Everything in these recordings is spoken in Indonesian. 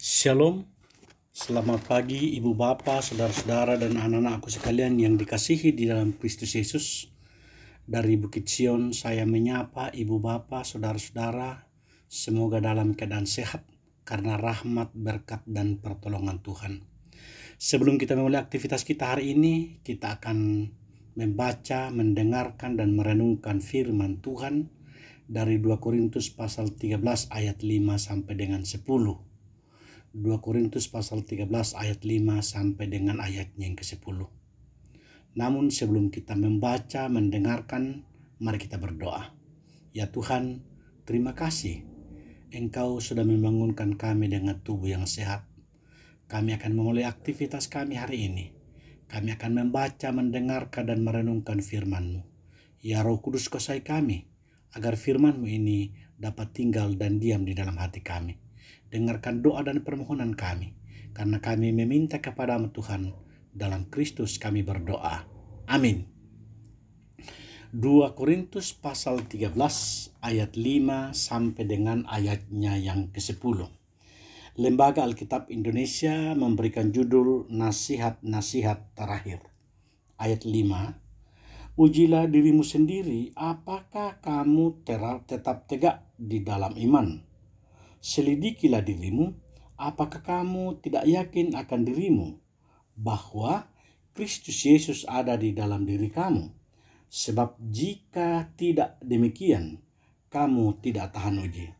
Shalom, selamat pagi Ibu Bapa, Saudara-saudara dan anak-anakku sekalian yang dikasihi di dalam Kristus Yesus. Dari Bukit Sion saya menyapa Ibu Bapa, Saudara-saudara, semoga dalam keadaan sehat karena rahmat, berkat dan pertolongan Tuhan. Sebelum kita memulai aktivitas kita hari ini, kita akan membaca, mendengarkan dan merenungkan firman Tuhan dari 2 Korintus pasal 13 ayat 5 sampai dengan 10. 2 Korintus pasal 13 ayat 5 sampai dengan ayatnya yang ke-10. Namun sebelum kita membaca, mendengarkan, mari kita berdoa. Ya Tuhan, terima kasih Engkau sudah membangunkan kami dengan tubuh yang sehat. Kami akan memulai aktivitas kami hari ini. Kami akan membaca, mendengarkan dan merenungkan firman-Mu. Ya Roh Kudus, kuasai kami agar firman-Mu ini dapat tinggal dan diam di dalam hati kami. Dengarkan doa dan permohonan kami, karena kami meminta kepada-Mu Tuhan, dalam Kristus kami berdoa. Amin. 2 Korintus pasal 13 ayat 5 sampai dengan ayatnya yang ke-10. Lembaga Alkitab Indonesia memberikan judul Nasihat-Nasihat Terakhir. Ayat 5. Ujilah dirimu sendiri, apakah kamu tetap tegak di dalam iman? Selidikilah dirimu, apakah kamu tidak yakin akan dirimu bahwa Kristus Yesus ada di dalam diri kamu? Sebab jika tidak demikian, kamu tidak tahan uji.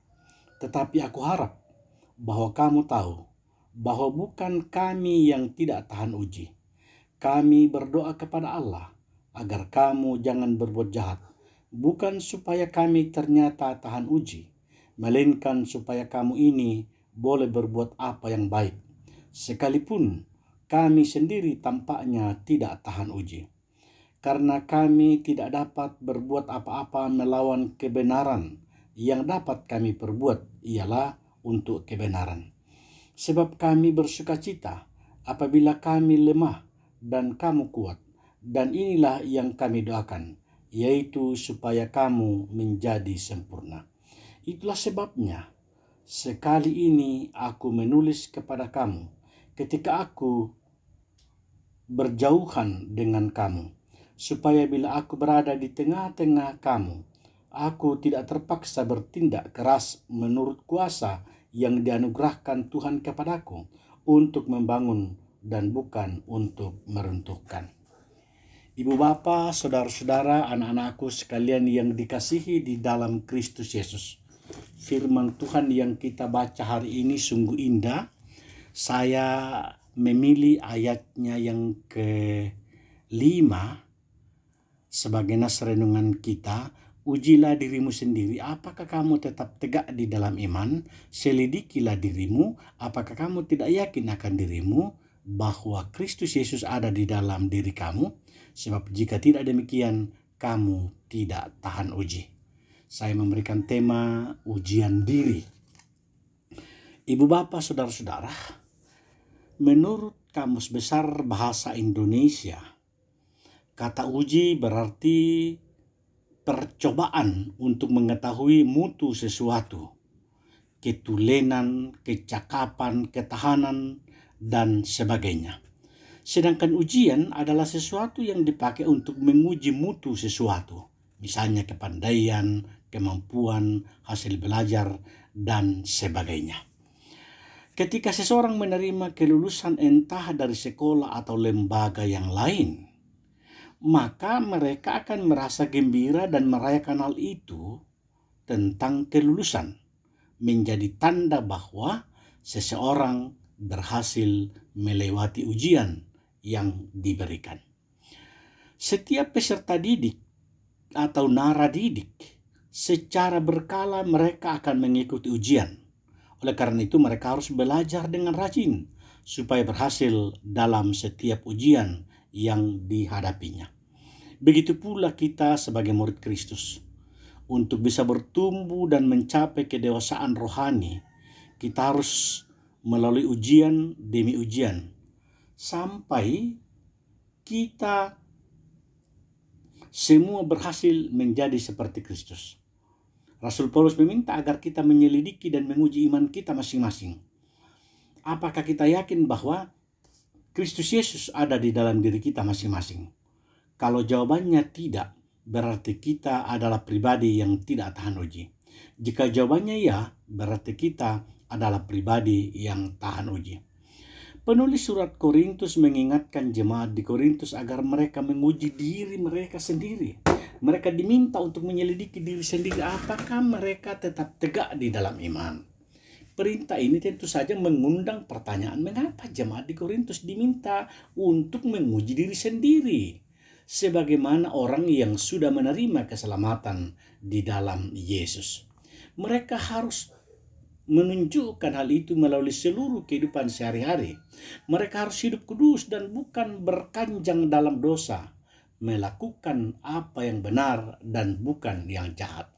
Tetapi aku harap bahwa kamu tahu bahwa bukan kami yang tidak tahan uji. Kami berdoa kepada Allah agar kamu jangan berbuat jahat, bukan supaya kami ternyata tahan uji, melainkan supaya kamu ini boleh berbuat apa yang baik, sekalipun kami sendiri tampaknya tidak tahan uji. Karena kami tidak dapat berbuat apa-apa melawan kebenaran, yang dapat kami perbuat ialah untuk kebenaran. Sebab kami bersukacita apabila kami lemah dan kamu kuat, dan inilah yang kami doakan, yaitu supaya kamu menjadi sempurna. Itulah sebabnya sekali ini aku menulis kepada kamu ketika aku berjauhan dengan kamu, supaya bila aku berada di tengah-tengah kamu, aku tidak terpaksa bertindak keras menurut kuasa yang dianugerahkan Tuhan kepadaku untuk membangun dan bukan untuk meruntuhkan. Ibu Bapa, Saudara-saudara, anak-anakku sekalian yang dikasihi di dalam Kristus Yesus. Firman Tuhan yang kita baca hari ini sungguh indah. Saya memilih ayatnya yang ke-5 sebagai nas renungan kita. Ujilah dirimu sendiri, apakah kamu tetap tegak di dalam iman? Selidikilah dirimu, apakah kamu tidak yakin akan dirimu bahwa Kristus Yesus ada di dalam diri kamu? Sebab jika tidak demikian, kamu tidak tahan uji. Saya memberikan tema ujian diri. Ibu Bapak, Saudara-saudara, menurut Kamus Besar Bahasa Indonesia, kata uji berarti percobaan untuk mengetahui mutu sesuatu, ketulenan, kecakapan, ketahanan, dan sebagainya. Sedangkan ujian adalah sesuatu yang dipakai untuk menguji mutu sesuatu, misalnya kepandaian, kemampuan, hasil belajar, dan sebagainya. Ketika seseorang menerima kelulusan entah dari sekolah atau lembaga yang lain, maka mereka akan merasa gembira dan merayakan hal itu tentang kelulusan, menjadi tanda bahwa seseorang berhasil melewati ujian yang diberikan. Setiap peserta didik atau naradidik secara berkala mereka akan mengikuti ujian. Oleh karena itu mereka harus belajar dengan rajin supaya berhasil dalam setiap ujian yang dihadapinya. Begitu pula kita sebagai murid Kristus. Untuk bisa bertumbuh dan mencapai kedewasaan rohani, kita harus melalui ujian demi ujian sampai kita semua berhasil menjadi seperti Kristus. Rasul Paulus meminta agar kita menyelidiki dan menguji iman kita masing-masing. apakah kita yakin bahwa Kristus Yesus ada di dalam diri kita masing-masing? Kalau jawabannya tidak, berarti kita adalah pribadi yang tidak tahan uji. Jika jawabannya ya, berarti kita adalah pribadi yang tahan uji. Penulis surat Korintus mengingatkan jemaat di Korintus agar mereka menguji diri mereka sendiri. Mereka diminta untuk menyelidiki diri sendiri apakah mereka tetap tegak di dalam iman. Perintah ini tentu saja mengundang pertanyaan, mengapa jemaat di Korintus diminta untuk menguji diri sendiri sebagaimana orang yang sudah menerima keselamatan di dalam Yesus. Mereka harus menunjukkan hal itu melalui seluruh kehidupan sehari-hari. Mereka harus hidup kudus dan bukan berkanjang dalam dosa, melakukan apa yang benar dan bukan yang jahat.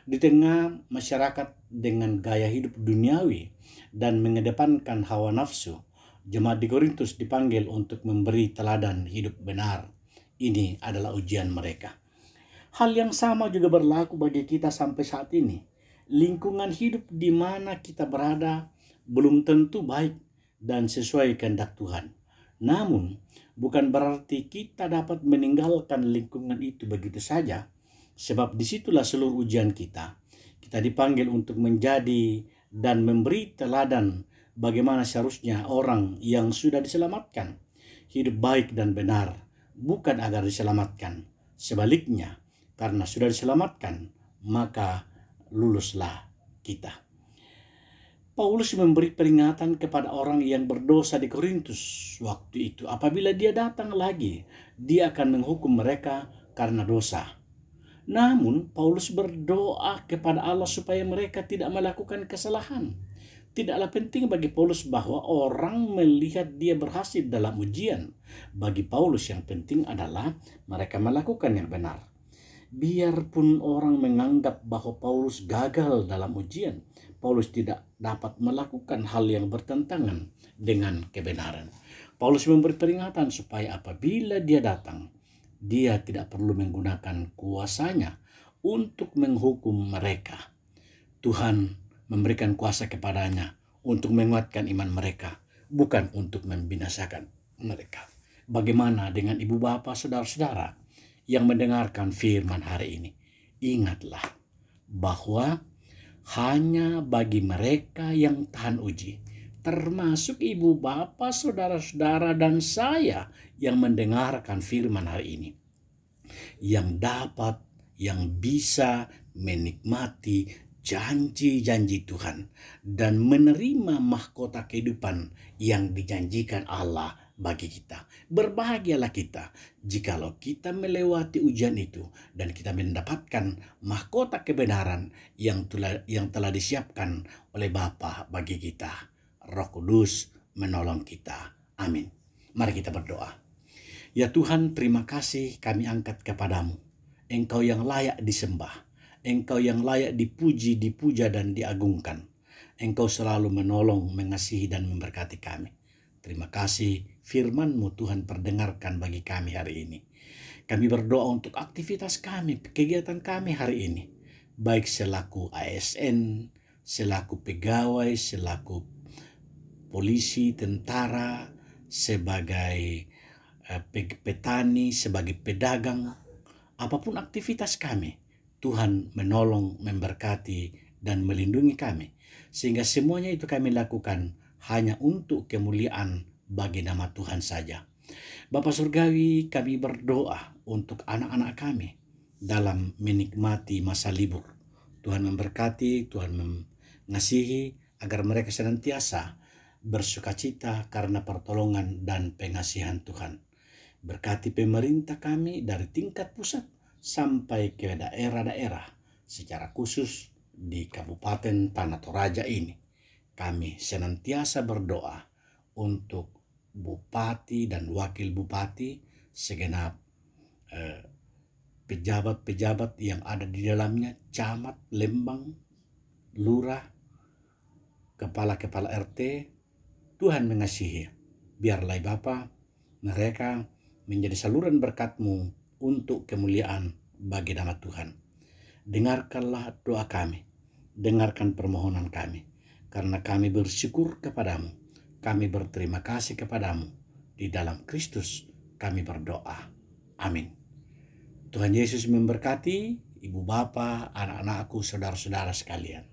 Di tengah masyarakat dengan gaya hidup duniawi dan mengedepankan hawa nafsu, jemaat di Korintus dipanggil untuk memberi teladan hidup benar. Ini adalah ujian mereka. Hal yang sama juga berlaku bagi kita sampai saat ini. Lingkungan hidup di mana kita berada belum tentu baik dan sesuai kehendak Tuhan. Namun, bukan berarti kita dapat meninggalkan lingkungan itu begitu saja, sebab disitulah seluruh ujian kita. Kita dipanggil untuk menjadi dan memberi teladan bagaimana seharusnya orang yang sudah diselamatkan hidup baik dan benar, bukan agar diselamatkan. Sebaliknya, karena sudah diselamatkan, maka luluslah kita. Paulus memberi peringatan kepada orang yang berdosa di Korintus waktu itu. Apabila dia datang lagi, dia akan menghukum mereka karena dosa. Namun, Paulus berdoa kepada Allah supaya mereka tidak melakukan kesalahan. Tidaklah penting bagi Paulus bahwa orang melihat dia berhasil dalam ujian. Bagi Paulus yang penting adalah mereka melakukan yang benar. Biarpun orang menganggap bahwa Paulus gagal dalam ujian, Paulus tidak dapat melakukan hal yang bertentangan dengan kebenaran. Paulus memberi peringatan supaya apabila dia datang, dia tidak perlu menggunakan kuasanya untuk menghukum mereka. Tuhan memberikan kuasa kepadanya untuk menguatkan iman mereka, bukan untuk membinasakan mereka. Bagaimana dengan ibu bapa, saudara-saudara yang mendengarkan firman hari ini? Ingatlah bahwa hanya bagi mereka yang tahan uji, termasuk ibu bapa, saudara-saudara dan saya yang mendengarkan firman hari ini, yang dapat, yang bisa menikmati janji-janji Tuhan dan menerima mahkota kehidupan yang dijanjikan Allah bagi kita. Berbahagialah kita jikalau kita melewati ujian itu dan kita mendapatkan mahkota kebenaran yang telah disiapkan oleh Bapa bagi kita. Roh Kudus menolong kita. Amin. Mari kita berdoa. Ya Tuhan, terima kasih kami angkat kepadamu. Engkau yang layak disembah. Engkau yang layak dipuji, dipuja dan diagungkan. Engkau selalu menolong, mengasihi dan memberkati kami. Terima kasih firman-Mu Tuhan perdengarkan bagi kami hari ini. Kami berdoa untuk aktivitas kami, kegiatan kami hari ini. Baik selaku ASN, selaku pegawai, selaku polisi, tentara, sebagai petani, sebagai pedagang. Apapun aktivitas kami, Tuhan menolong, memberkati, dan melindungi kami. Sehingga semuanya itu kami lakukan hanya untuk kemuliaan bagi nama Tuhan saja. Bapa Surgawi, kami berdoa untuk anak-anak kami dalam menikmati masa libur. Tuhan memberkati, Tuhan mengasihi agar mereka senantiasa bersukacita karena pertolongan dan pengasihan Tuhan. Berkati pemerintah kami dari tingkat pusat sampai ke daerah-daerah, secara khusus di Kabupaten Tanah Toraja ini. Kami senantiasa berdoa untuk bupati dan wakil bupati, segenap pejabat-pejabat yang ada di dalamnya, camat, lembang, lurah, kepala-kepala RT. Tuhan mengasihi. Biarlah Bapa, mereka menjadi saluran berkat-Mu untuk kemuliaan bagi nama Tuhan. Dengarkanlah doa kami, dengarkan permohonan kami, karena kami bersyukur kepadamu. kami berterima kasih kepadamu. Di dalam Kristus kami berdoa. Amin. Tuhan Yesus memberkati ibu bapa, anak-anakku, saudara-saudara sekalian.